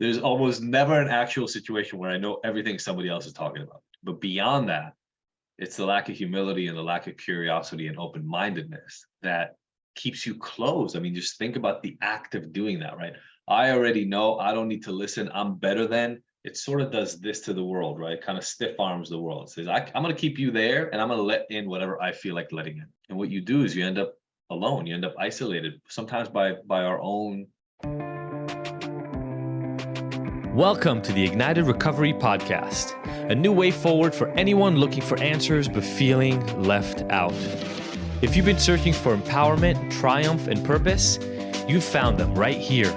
There's almost never an actual situation where I know everything somebody else is talking about. But beyond that, it's the lack of humility and the lack of curiosity and open-mindedness that keeps you closed. I mean, just think about the act of doing that, right? I already know, I don't need to listen, I'm better than. It sort of does this to the world, right? Kind of stiff arms the world. It says, I'm going to keep you there and I'm going to let in whatever I feel like letting in. And what you do is you end up alone, you end up isolated, sometimes by our own. Welcome to the Ignited Recovery Podcast, a new way forward for anyone looking for answers but feeling left out. If you've been searching for empowerment, triumph, and purpose, you've found them right here.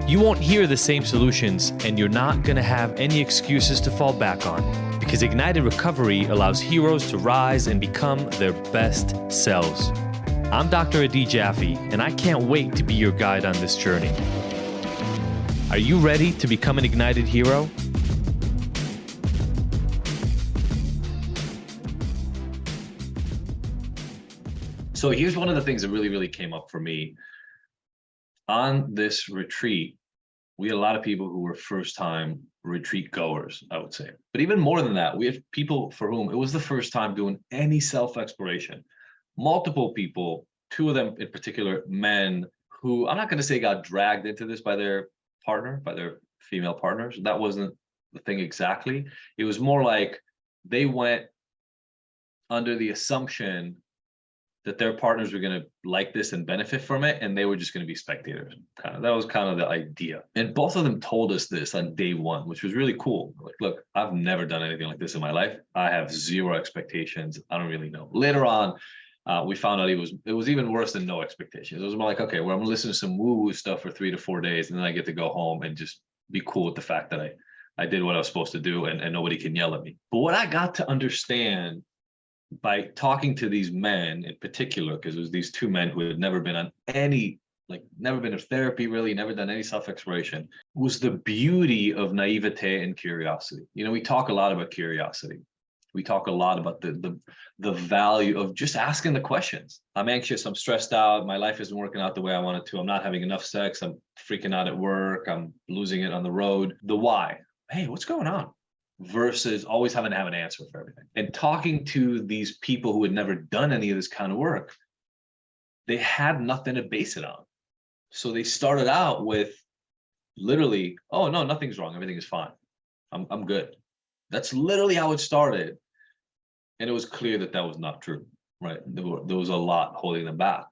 You won't hear the same solutions, and you're not going to have any excuses to fall back on, because Ignited Recovery allows heroes to rise and become their best selves. I'm Dr. Sophie Jaffe, and I can't wait to be your guide on this journey. Are you ready to become an ignited hero? So here's one of the things that really came up for me. On this retreat, we had a lot of people who were first-time retreat goers, I would say. But even more than that, we had people for whom it was the first time doing any self-exploration. Multiple people, two of them in particular, men, who I'm not going to say got dragged into this by their partner, by their female partners. That wasn't the thing exactly. It was more like they went under the assumption that their partners were going to like this and benefit from it, and they were just going to be spectators. That was kind of the idea. And both of them told us this on day one, which was really cool. Like, look, I've never done anything like this in my life. I have zero expectations. I don't really know. Later on, we found out it was even worse than no expectations. It was more like, okay, well, I'm gonna listen to some woo-woo stuff for 3 to 4 days, and then I get to go home and just be cool with the fact that I did what I was supposed to do, and nobody can yell at me. But what I got to understand by talking to these men in particular, because it was these two men who had never been on any, never been in therapy, really, never done any self-exploration, was the beauty of naivete and curiosity. You know, we talk a lot about curiosity. We talk a lot about the value of just asking the questions. I'm anxious, I'm stressed out, my life isn't working out the way I want it to, I'm not having enough sex, I'm freaking out at work, I'm losing it on the road. The why. Hey, what's going on? Versus always having to have an answer for everything. And talking to these people who had never done any of this kind of work, they had nothing to base it on. So they started out with literally, oh no, nothing's wrong, everything is fine. I'm good. That's literally how it started. And it was clear that that was not true, right? There was a lot holding them back.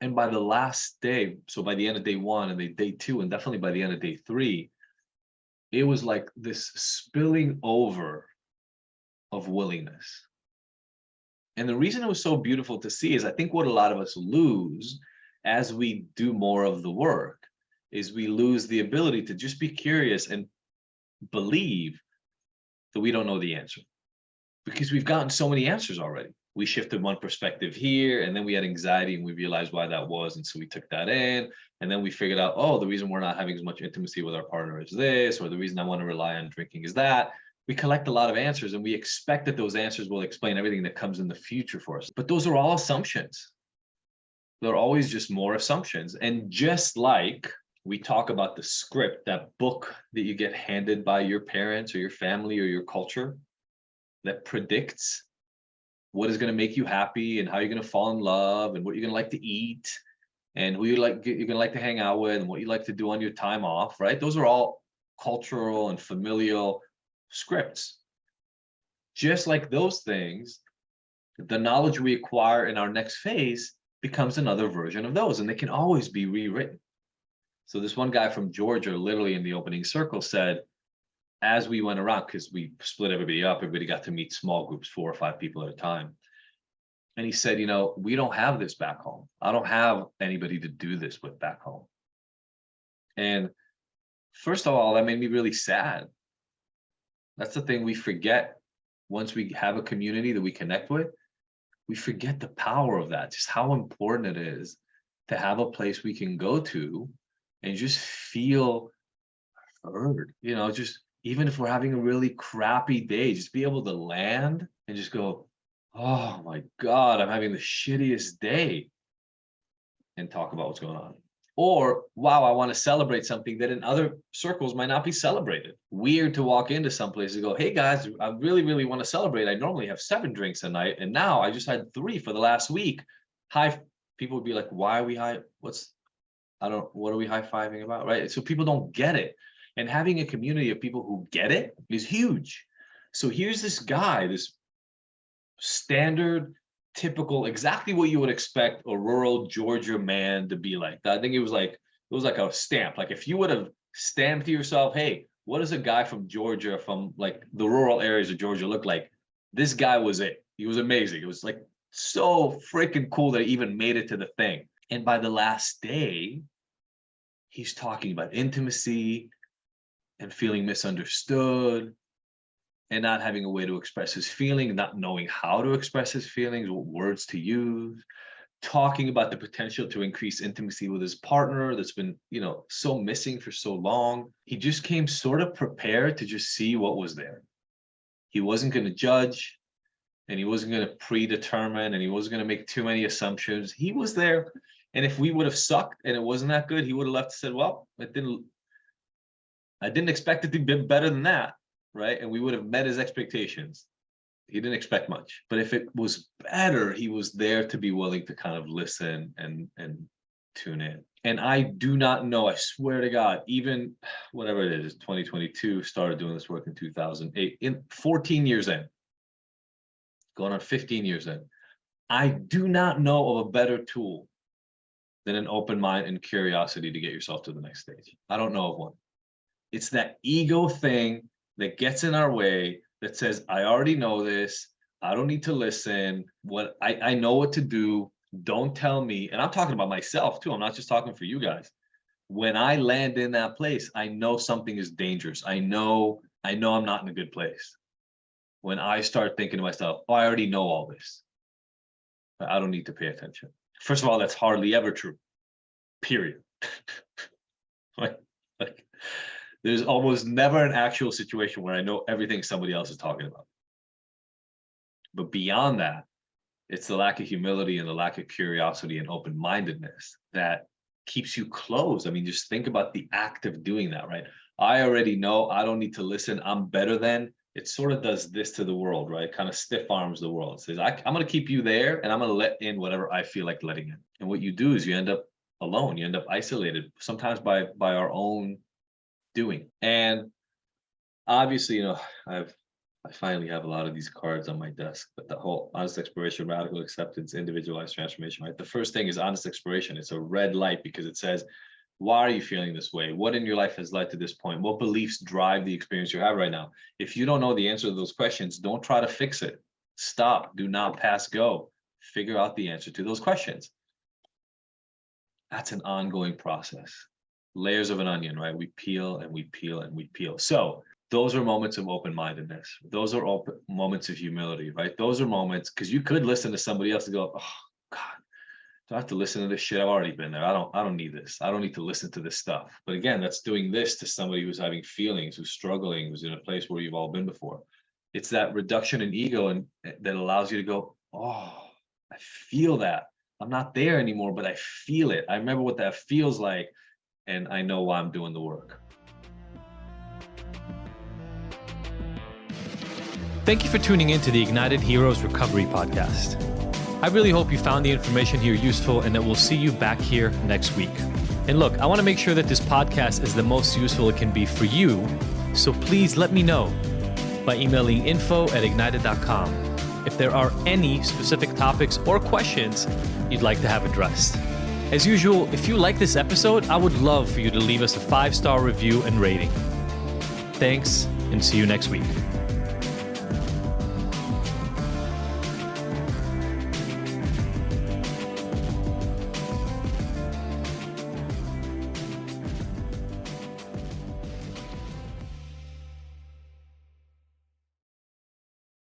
And by the last day, so by the end of day one and day two, and definitely by the end of day three, it was like this spilling over of willingness. And the reason it was so beautiful to see is I think what a lot of us lose as we do more of the work is we lose the ability to just be curious and believe that we don't know the answer, because we've gotten so many answers already. We shifted one perspective here, and then we had anxiety and we realized why that was. And so we took that in, and then we figured out, oh, the reason we're not having as much intimacy with our partner is this, or the reason I want to rely on drinking is that. We collect a lot of answers and we expect that those answers will explain everything that comes in the future for us. But those are all assumptions. They're always just more assumptions. And just like we talk about the script, that book that you get handed by your parents or your family or your culture that predicts what is going to make you happy and how you're going to fall in love and what you're going to like to eat and who you're going to like to hang out with and what you like to do on your time off, right? Those are all cultural and familial scripts. Just like those things, the knowledge we acquire in our next phase becomes another version of those, and they can always be rewritten. So this one guy from Georgia, literally in the opening circle, said, as we went around, because we split everybody up, everybody got to meet small groups, 4 or 5 people at a time. And he said, you know, we don't have this back home. I don't have anybody to do this with back home. And first of all, that made me really sad. That's the thing we forget. Once we have a community that we connect with, we forget the power of that, just how important it is to have a place we can go to and just feel heard, you know, just even if we're having a really crappy day, just be able to land and just go, oh my God, I'm having the shittiest day, and talk about what's going on. Or, wow, I want to celebrate something that in other circles might not be celebrated. Weird to walk into some place and go, hey guys, I really, really want to celebrate. I normally have 7 drinks a night, and now I just had 3 for the last week. People would be like, why are we high? What are we high-fiving about, right? So people don't get it. And having a community of people who get it is huge. So here's this guy, this standard, typical, exactly what you would expect a rural Georgia man to be like. I think it was like a stamp. Like if you would have stamped to yourself, hey, what does a guy from Georgia, from like the rural areas of Georgia look like? This guy was it. He was amazing. It was like so freaking cool that he even made it to the thing. And by the last day, he's talking about intimacy and feeling misunderstood and not having a way to express his feeling, not knowing how to express his feelings, what words to use, talking about the potential to increase intimacy with his partner that's been, so missing for so long. He just came sort of prepared to just see what was there. He wasn't going to judge, and he wasn't going to predetermine, and he wasn't going to make too many assumptions. He was there. And if we would have sucked and it wasn't that good, he would have left and said, well, I didn't expect it to be better than that. Right? And we would have met his expectations. He didn't expect much. But if it was better, he was there to be willing to kind of listen and tune in. And I do not know, I swear to God, even whatever it is, 2022, started doing this work in 2008, in 14 years in, going on 15 years in, I do not know of a better tool than an open mind and curiosity to get yourself to the next stage. I don't know of one. It's that ego thing that gets in our way, that says, I already know this, I don't need to listen, I know what to do, don't tell me. And I'm talking about myself too, I'm not just talking for you guys. When I land in that place, I know something is dangerous. I know I'm not in a good place. When I start thinking to myself, oh, I already know all this, I don't need to pay attention. First of all, that's hardly ever true, period. like There's almost never an actual situation where I know everything somebody else is talking about. But beyond that, it's the lack of humility and the lack of curiosity and open-mindedness that keeps you closed. I mean, just think about the act of doing that, right? I already know, I don't need to listen, I'm better than. It sort of does this to the world, right? Kind of stiff arms the world. It says, I'm going to keep you there and I'm going to let in whatever I feel like letting in. And what you do is you end up alone, you end up isolated, sometimes by our own doing. And obviously, I finally have a lot of these cards on my desk, but the whole honest exploration, radical acceptance, individualized transformation, right? The first thing is honest exploration. It's a red light because it says, why are you feeling this way? What in your life has led to this point? What beliefs drive the experience you have right now? If you don't know the answer to those questions, don't try to fix it. Stop, do not pass go. Figure out the answer to those questions. That's an ongoing process. Layers of an onion, right? We peel and we peel and we peel. So those are moments of open-mindedness. Those are moments of humility, right? Those are moments, because you could listen to somebody else and go, oh God, do I have to listen to this shit? I've already been there. I don't need this. I don't need to listen to this stuff. But again, that's doing this to somebody who's having feelings, who's struggling, who's in a place where you've all been before. It's that reduction in ego and that allows you to go, oh, I feel that. I'm not there anymore, but I feel it. I remember what that feels like. And I know why I'm doing the work. Thank you for tuning in to the Ignited Heroes Recovery Podcast. I really hope you found the information here useful and that we'll see you back here next week. And look, I want to make sure that this podcast is the most useful it can be for you, so please let me know by emailing info@ignited.com if there are any specific topics or questions you'd like to have addressed. As usual, if you like this episode, I would love for you to leave us a 5-star review and rating. Thanks, and see you next week.